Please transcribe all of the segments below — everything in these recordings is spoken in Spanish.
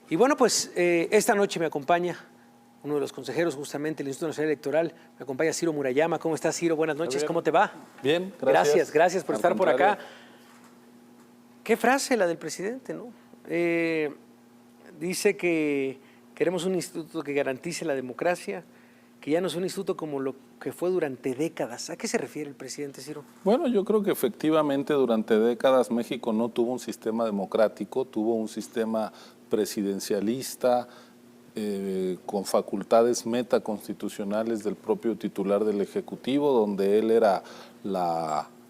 Y bueno, pues esta noche me acompaña uno de los consejeros justamente del Instituto Nacional Electoral, me acompaña Ciro Murayama. ¿Cómo estás, Ciro? Buenas noches, ¿cómo te va? Bien, gracias. Gracias por estar por acá. Qué frase la del presidente, ¿no? Dice que queremos un instituto que garantice la democracia, que ya no es un instituto como lo que fue durante décadas. ¿A qué se refiere el presidente, Ciro? Bueno, yo creo que efectivamente durante décadas México no tuvo un sistema democrático, tuvo un sistema presidencialista con facultades metaconstitucionales del propio titular del Ejecutivo, donde él era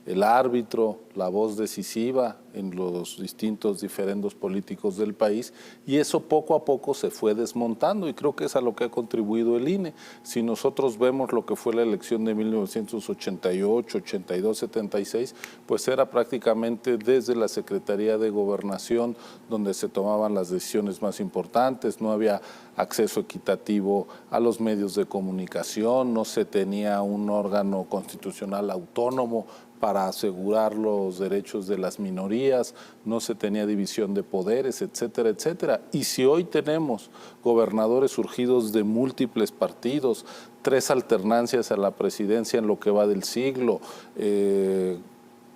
el árbitro, la voz decisiva en los distintos diferendos políticos del país, y eso poco a poco se fue desmontando, y creo que es a lo que ha contribuido el INE. Si nosotros vemos lo que fue la elección de 1988, 82, 76, pues era prácticamente desde la Secretaría de Gobernación donde se tomaban las decisiones más importantes, no había acceso equitativo a los medios de comunicación, no se tenía un órgano constitucional autónomo para asegurar los derechos de las minorías, no se tenía división de poderes, etcétera, etcétera. Y si hoy tenemos gobernadores surgidos de múltiples partidos, 3 alternancias a la presidencia en lo que va del siglo,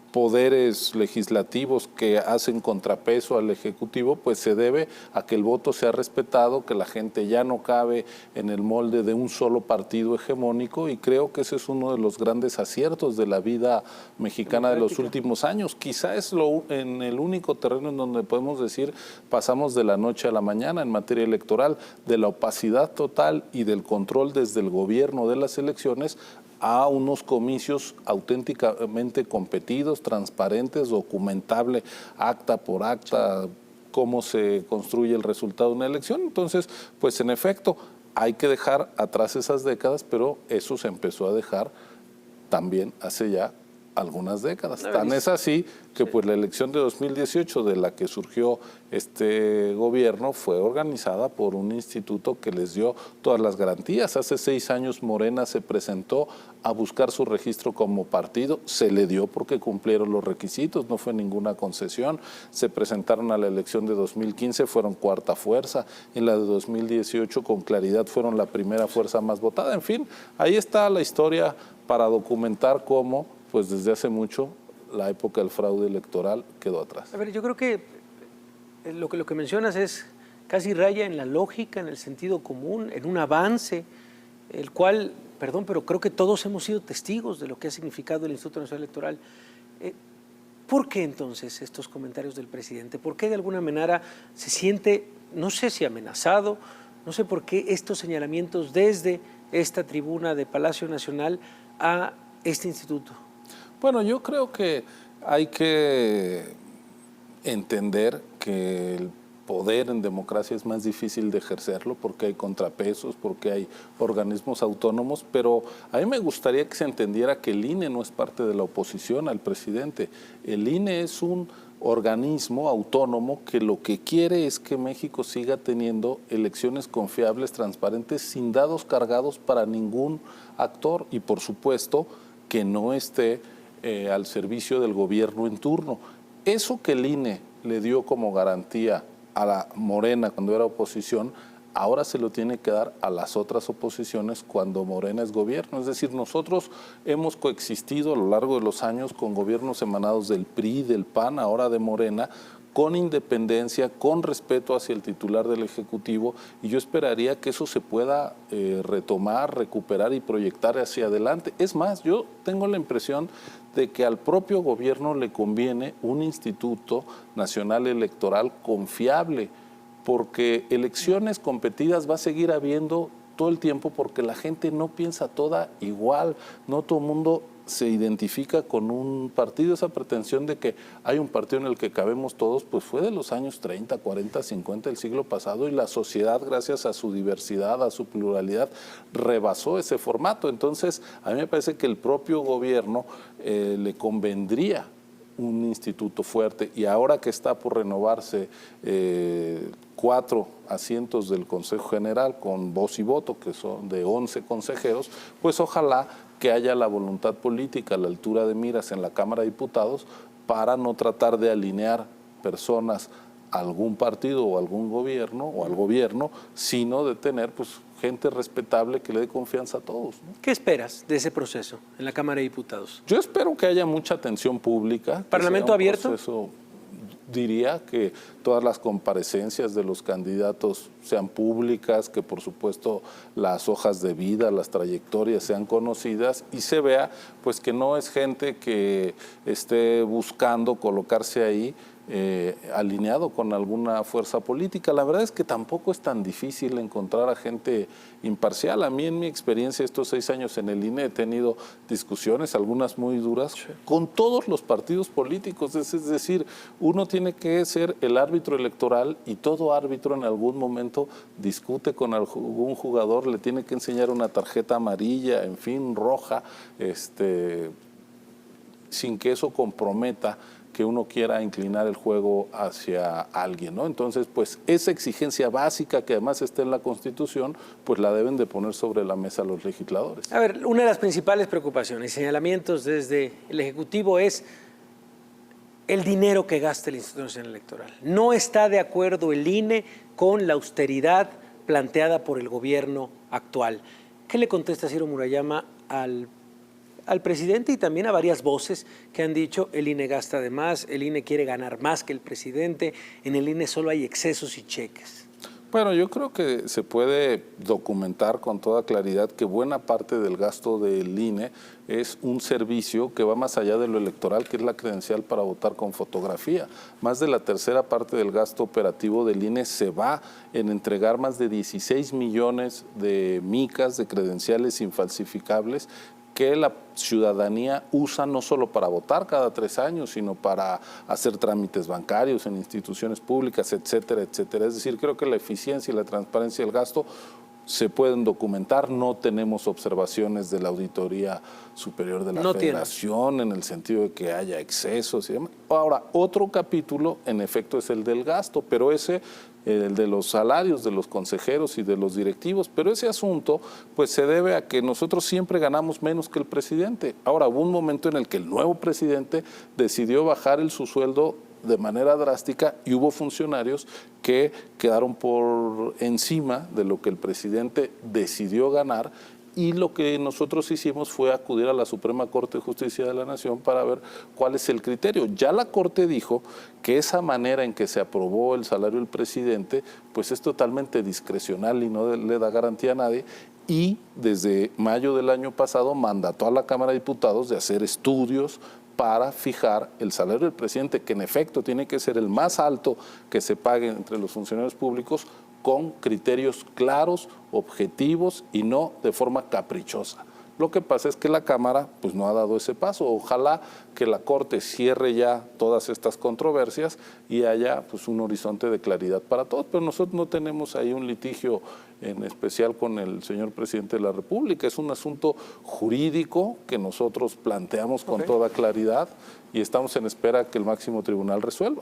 poderes legislativos que hacen contrapeso al Ejecutivo, pues se debe a que el voto sea respetado, que la gente ya no cabe en el molde de un solo partido hegemónico, y creo que ese es uno de los grandes aciertos de la vida mexicana de los últimos años. Quizá es en el único terreno en donde podemos decir pasamos de la noche a la mañana en materia electoral, de la opacidad total y del control desde el gobierno de las elecciones a unos comicios auténticamente competidos, transparentes, documentable acta por acta, cómo se construye el resultado de una elección. Entonces, pues en efecto, hay que dejar atrás esas décadas, pero eso se empezó a dejar también hace ya algunas décadas. Tan es así que pues la elección de 2018 de la que surgió este gobierno fue organizada por un instituto que les dio todas las garantías. Hace 6 años Morena se presentó a buscar su registro como partido, se le dio porque cumplieron los requisitos, no fue ninguna concesión. Se presentaron a la elección de 2015, fueron cuarta fuerza, en la de 2018 con claridad fueron la primera fuerza más votada. En fin, ahí está la historia para documentar cómo pues desde hace mucho la época del fraude electoral quedó atrás. A ver, yo creo que lo que mencionas es casi raya en la lógica, en el sentido común, en un avance, el cual, perdón, pero creo que todos hemos sido testigos de lo que ha significado el Instituto Nacional Electoral. ¿Por qué entonces estos comentarios del presidente? ¿Por qué de alguna manera se siente, no sé si amenazado, no sé por qué estos señalamientos desde esta tribuna de Palacio Nacional a este instituto? Bueno, yo creo que hay que entender que el poder en democracia es más difícil de ejercerlo porque hay contrapesos, porque hay organismos autónomos, pero a mí me gustaría que se entendiera que el INE no es parte de la oposición al presidente. El INE es un organismo autónomo que lo que quiere es que México siga teniendo elecciones confiables, transparentes, sin dados cargados para ningún actor, y por supuesto que no esté al servicio del gobierno en turno. Eso que el INE le dio como garantía a la Morena cuando era oposición, ahora se lo tiene que dar a las otras oposiciones cuando Morena es gobierno. Es decir, nosotros hemos coexistido a lo largo de los años con gobiernos emanados del PRI, del PAN, ahora de Morena, con independencia, con respeto hacia el titular del Ejecutivo, y yo esperaría que eso se pueda retomar, recuperar y proyectar hacia adelante. Es más, yo tengo la impresión de que al propio gobierno le conviene un Instituto Nacional Electoral confiable, porque elecciones competidas va a seguir habiendo todo el tiempo porque la gente no piensa toda igual, no todo el mundo se identifica con un partido. Esa pretensión de que hay un partido en el que cabemos todos, pues fue de los años 30, 40, 50 del siglo pasado, y la sociedad, gracias a su diversidad, a su pluralidad, rebasó ese formato. Entonces, a mí me parece que el propio gobierno le convendría un instituto fuerte, y ahora que está por renovarse 4 asientos del Consejo General con voz y voto, que son de 11 consejeros, pues ojalá que haya la voluntad política a la altura de miras en la Cámara de Diputados para no tratar de alinear personas a algún partido o algún gobierno o al gobierno, sino de tener pues gente respetable que le dé confianza a todos, ¿no? ¿Qué esperas de ese proceso en la Cámara de Diputados? Yo espero que haya mucha atención pública. ¿Parlamento abierto? Diría que todas las comparecencias de los candidatos sean públicas, que por supuesto las hojas de vida, las trayectorias sean conocidas y se vea pues que no es gente que esté buscando colocarse ahí alineado con alguna fuerza política. La verdad es que tampoco es tan difícil encontrar a gente imparcial. A mí en mi experiencia estos 6 años en el INE he tenido discusiones, algunas muy duras, con todos los partidos políticos. Es decir, uno tiene que ser el árbitro electoral y todo árbitro en algún momento discute con algún jugador, le tiene que enseñar una tarjeta amarilla, en fin, roja, sin que eso comprometa que uno quiera inclinar el juego hacia alguien, ¿no? Entonces, pues esa exigencia básica que además está en la Constitución, pues la deben de poner sobre la mesa los legisladores. A ver, una de las principales preocupaciones y señalamientos desde el Ejecutivo es el dinero que gasta el Instituto Nacional Electoral. No está de acuerdo el INE con la austeridad planteada por el gobierno actual. ¿Qué le contesta Ciro Murayama al presidente y también a varias voces que han dicho el INE gasta de más, el INE quiere ganar más que el presidente, en el INE solo hay excesos y cheques? Bueno, yo creo que se puede documentar con toda claridad que buena parte del gasto del INE es un servicio que va más allá de lo electoral, que es la credencial para votar con fotografía. Más de la tercera parte del gasto operativo del INE se va en entregar más de 16 millones de micas, de credenciales infalsificables, que la ciudadanía usa no solo para votar cada 3 años, sino para hacer trámites bancarios en instituciones públicas, etcétera, etcétera. Es decir, creo que la eficiencia y la transparencia del gasto se pueden documentar. No tenemos observaciones de la Auditoría Superior de la Federación en el sentido de que haya excesos y demás. Ahora, otro capítulo, en efecto, es el del gasto, pero ese el de los salarios de los consejeros y de los directivos, pero ese asunto pues se debe a que nosotros siempre ganamos menos que el presidente. Ahora, hubo un momento en el que el nuevo presidente decidió bajar su sueldo de manera drástica y hubo funcionarios que quedaron por encima de lo que el presidente decidió ganar. Y lo que nosotros hicimos fue acudir a la Suprema Corte de Justicia de la Nación para ver cuál es el criterio. Ya la Corte dijo que esa manera en que se aprobó el salario del presidente pues es totalmente discrecional y no le da garantía a nadie. Y desde mayo del año pasado mandató a la Cámara de Diputados de hacer estudios para fijar el salario del presidente, que en efecto tiene que ser el más alto que se pague entre los funcionarios públicos, con criterios claros, objetivos y no de forma caprichosa. Lo que pasa es que la Cámara pues no ha dado ese paso. Ojalá que la Corte cierre ya todas estas controversias y haya pues un horizonte de claridad para todos. Pero nosotros no tenemos ahí un litigio en especial con el señor presidente de la República. Es un asunto jurídico que nosotros planteamos con toda claridad y estamos en espera que el máximo tribunal resuelva.